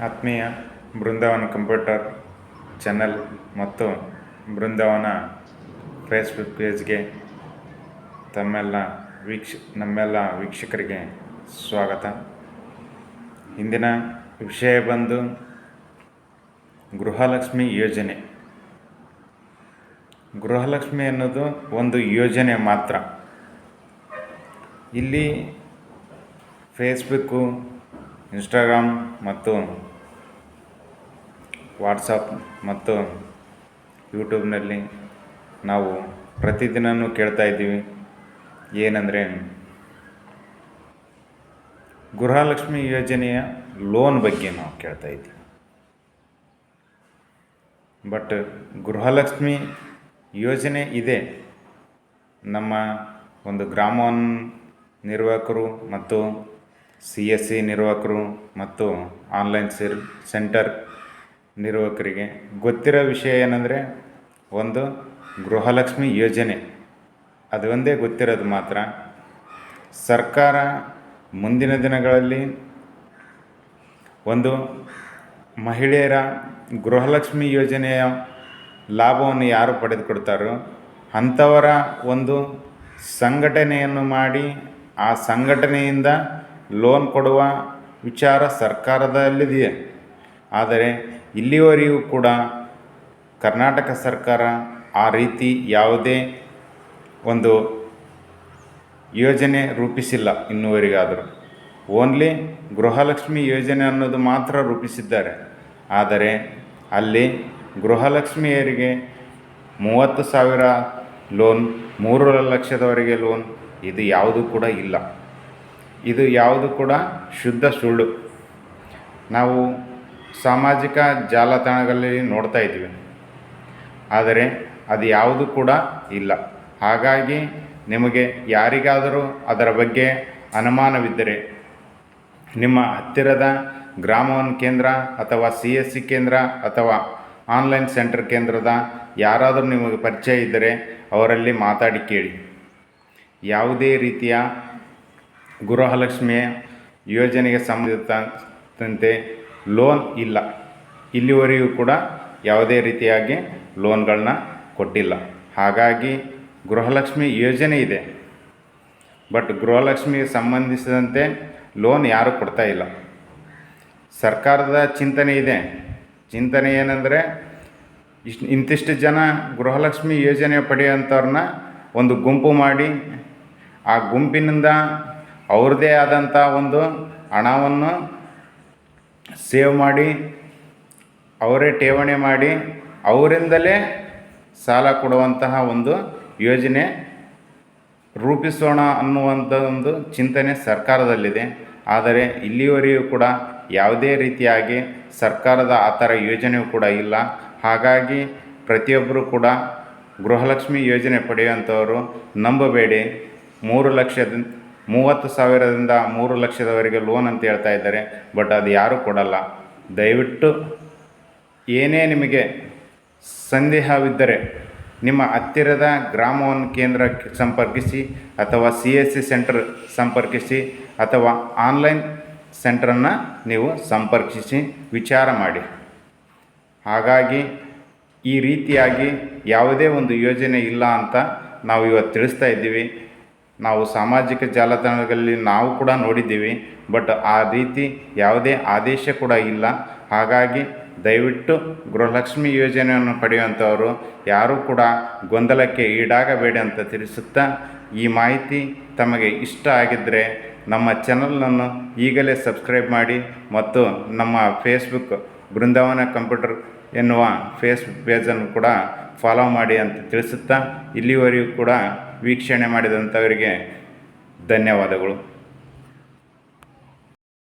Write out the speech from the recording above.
ಆತ್ಮೀಯ ಬೃಂದಾವನ computer channel ಮತ್ತು ಬೃಂದಾವನ Facebook ಪೇಜ್ಗೆ ನಮ್ಮೆಲ್ಲ ವೀಕ್ಷಕರಿಗೆ ಸ್ವಾಗತ. ಇಂದಿನ ವಿಷಯ ಬಂದು ಗೃಹಲಕ್ಷ್ಮಿ ಯೋಜನೆ. ಗೃಹಲಕ್ಷ್ಮಿ ಅನ್ನೋದು ಒಂದು ಯೋಜನೆ ಮಾತ್ರ. ಇಲ್ಲಿ ಫೇಸ್ಬುಕ್ಕು, ಇನ್ಸ್ಟಾಗ್ರಾಮ್ ಮತ್ತು ವಾಟ್ಸಪ್ ಮತ್ತು ಯೂಟ್ಯೂಬ್ನಲ್ಲಿ ನಾವು ಪ್ರತಿದಿನವೂ ಕೇಳ್ತಾ ಇದ್ದೀವಿ. ಏನಂದರೆ ಗೃಹಲಕ್ಷ್ಮಿ ಯೋಜನೆಯ ಲೋನ್ ಬಗ್ಗೆ ನಾವು ಕೇಳ್ತಾ ಇದ್ದೀವಿ. ಬಟ್ ಗೃಹಲಕ್ಷ್ಮಿ ಯೋಜನೆ ಇದೆ. ನಮ್ಮ ಒಂದು ಗ್ರಾಮವನ್ನು ನಿರ್ವಾಹಕರು ಮತ್ತು CSC ನಿರ್ವಾಹಕರು ಮತ್ತು ಆನ್ಲೈನ್ ಸೆಂಟರ್ ನಿರ್ವಾಹಕರಿಗೆ ಗೊತ್ತಿರೋ ವಿಷಯ ಏನಂದರೆ ಒಂದು ಗೃಹಲಕ್ಷ್ಮಿ ಯೋಜನೆ, ಅದು ಒಂದೇ ಗೊತ್ತಿರೋದು ಮಾತ್ರ. ಸರ್ಕಾರ ಮುಂದಿನ ದಿನಗಳಲ್ಲಿ ಒಂದು ಮಹಿಳೆಯರ ಗೃಹಲಕ್ಷ್ಮಿ ಯೋಜನೆಯ ಲಾಭವನ್ನು ಯಾರು ಪಡೆದುಕೊಡ್ತಾರೋ ಅಂಥವರ ಒಂದು ಸಂಘಟನೆಯನ್ನು ಮಾಡಿ ಆ ಸಂಘಟನೆಯಿಂದ ಲೋನ್ ಕೊಡುವ ವಿಚಾರ ಸರ್ಕಾರದಲ್ಲಿದೆಯೇ. ಆದರೆ ಇಲ್ಲಿವರೆಗೂ ಕೂಡ ಕರ್ನಾಟಕ ಸರ್ಕಾರ ಆ ರೀತಿ ಯಾವುದೇ ಒಂದು ಯೋಜನೆ ರೂಪಿಸಿಲ್ಲ ಇನ್ನುವರೆಗಾದರೂ. ಓನ್ಲಿ ಗೃಹಲಕ್ಷ್ಮಿ ಯೋಜನೆ ಅನ್ನೋದು ಮಾತ್ರ ರೂಪಿಸಿದ್ದಾರೆ. ಆದರೆ ಅಲ್ಲಿ ಗೃಹಲಕ್ಷ್ಮಿಯರಿಗೆ 30,000 ಲೋನ್, 3 ಲಕ್ಷದವರೆಗೆ ಲೋನ್, ಇದು ಯಾವುದೂ ಕೂಡ ಇಲ್ಲ. ಇದು ಯಾವುದು ಕೂಡ ಶುದ್ಧ ಸುಳ್ಳು. ನಾವು ಸಾಮಾಜಿಕ ಜಾಲತಾಣಗಳಲ್ಲಿ ನೋಡ್ತಾ ಇದ್ದೀವಿ, ಆದರೆ ಅದು ಯಾವುದು ಕೂಡ ಇಲ್ಲ. ಹಾಗಾಗಿ ನಿಮಗೆ ಯಾರಿಗಾದರೂ ಅದರ ಬಗ್ಗೆ ಅನುಮಾನವಿದ್ದರೆ ನಿಮ್ಮ ಹತ್ತಿರದ ಗ್ರಾಮವನ್ ಕೇಂದ್ರ ಅಥವಾ CSC ಕೇಂದ್ರ ಅಥವಾ ಆನ್ಲೈನ್ ಸೆಂಟರ್ ಕೇಂದ್ರದ ಯಾರಾದರೂ ನಿಮಗೆ ಪರಿಚಯ ಇದ್ದರೆ ಅವರಲ್ಲಿ ಮಾತಾಡಿ ಕೇಳಿ. ಯಾವುದೇ ರೀತಿಯ ಗೃಹಲಕ್ಷ್ಮಿಯ ಯೋಜನೆಗೆ ಸಂಬಂಧಿಸಿದಂತೆ ಲೋನ್ ಇಲ್ಲ. ಇಲ್ಲಿವರೆಗೂ ಕೂಡ ಯಾವುದೇ ರೀತಿಯಾಗಿ ಲೋನ್ಗಳನ್ನ ಕೊಟ್ಟಿಲ್ಲ. ಹಾಗಾಗಿ ಗೃಹಲಕ್ಷ್ಮಿ ಯೋಜನೆ ಇದೆ, ಬಟ್ ಗೃಹಲಕ್ಷ್ಮಿಗೆ ಸಂಬಂಧಿಸಿದಂತೆ ಲೋನ್ ಯಾರೂ ಕೊಡ್ತಾ ಇಲ್ಲ. ಸರ್ಕಾರದ ಚಿಂತನೆ ಇದೆ. ಚಿಂತನೆ ಏನಂದರೆ ಇಂತಿಷ್ಟು ಜನ ಗೃಹಲಕ್ಷ್ಮಿ ಯೋಜನೆ ಪಡೆಯುವಂಥವ್ರನ್ನ ಒಂದು ಗುಂಪು ಮಾಡಿ ಆ ಗುಂಪಿನಿಂದ ಅವ್ರದ್ದೇ ಆದಂಥ ಒಂದು ಹಣವನ್ನು ಸೇವ್ ಮಾಡಿ ಅವರೇ ಠೇವಣಿ ಮಾಡಿ ಅವರಿಂದಲೇ ಸಾಲ ಕೊಡುವಂತಹ ಒಂದು ಯೋಜನೆ ರೂಪಿಸೋಣ ಅನ್ನುವಂಥ ಒಂದು ಚಿಂತನೆ ಸರ್ಕಾರದಲ್ಲಿದೆ. ಆದರೆ ಇಲ್ಲಿವರೆಗೂ ಕೂಡ ಯಾವುದೇ ರೀತಿಯಾಗಿ ಸರ್ಕಾರದ ಆ ಥರ ಯೋಜನೆಯೂ ಕೂಡ ಇಲ್ಲ. ಹಾಗಾಗಿ ಪ್ರತಿಯೊಬ್ಬರು ಕೂಡ ಗೃಹಲಕ್ಷ್ಮಿ ಯೋಜನೆ ಪಡೆಯುವಂಥವರು ನಂಬಬೇಡಿ. 30,000ದಿಂದ 3 ಲಕ್ಷದವರೆಗೆ ಲೋನ್ ಅಂತ ಹೇಳ್ತಾ ಇದ್ದಾರೆ, ಬಟ್ ಅದು ಯಾರೂ ಕೊಡಲ್ಲ. ದಯವಿಟ್ಟು ಏನೇ ನಿಮಗೆ ಸಂದೇಹವಿದ್ದರೆ ನಿಮ್ಮ ಹತ್ತಿರದ ಗ್ರಾಮವನ್ ಕೇಂದ್ರಕ್ಕೆ ಸಂಪರ್ಕಿಸಿ ಅಥವಾ CSC ಸೆಂಟರ್ ಸಂಪರ್ಕಿಸಿ ಅಥವಾ ಆನ್ಲೈನ್ ಸೆಂಟ್ರನ್ನು ನೀವು ಸಂಪರ್ಕಿಸಿ ವಿಚಾರ ಮಾಡಿ. ಹಾಗಾಗಿ ಈ ರೀತಿಯಾಗಿ ಯಾವುದೇ ಒಂದು ಯೋಜನೆ ಇಲ್ಲ ಅಂತ ನಾವು ಇವತ್ತು ತಿಳಿಸ್ತಾ ಇದ್ದೀವಿ. ನಾವು ಸಾಮಾಜಿಕ ಜಾಲತಾಣಗಳಲ್ಲಿ ನಾವು ಕೂಡ ನೋಡಿದ್ದೀವಿ, ಬಟ್ ಆ ರೀತಿ ಯಾವುದೇ ಆದೇಶ ಕೂಡ ಇಲ್ಲ. ಹಾಗಾಗಿ ದಯವಿಟ್ಟು ಗೃಹಲಕ್ಷ್ಮಿ ಯೋಜನೆಯನ್ನು ಪಡೆಯುವಂಥವರು ಯಾರೂ ಕೂಡ ಗೊಂದಲಕ್ಕೆ ಈಡಾಗಬೇಡಿ ಅಂತ ತಿಳಿಸುತ್ತಾ, ಈ ಮಾಹಿತಿ ತಮಗೆ ಇಷ್ಟ ಆಗಿದ್ದರೆ ನಮ್ಮ ಚಾನಲನ್ನು ಈಗಲೇ ಸಬ್ಸ್ಕ್ರೈಬ್ ಮಾಡಿ ಮತ್ತು ನಮ್ಮ ಫೇಸ್ಬುಕ್ ಬೃಂದಾವನ ಕಂಪ್ಯೂಟರ್ ಎನ್ನುವ ಫೇಸ್ಬುಕ್ ಪೇಜನ್ನು ಕೂಡ ಫಾಲೋ ಮಾಡಿ ಅಂತ ತಿಳಿಸುತ್ತಾ, ಇಲ್ಲಿವರೆಗೂ ಕೂಡ ವೀಕ್ಷಣೆ ಮಾಡಿದಂಥವರಿಗೆ ಧನ್ಯವಾದಗಳು.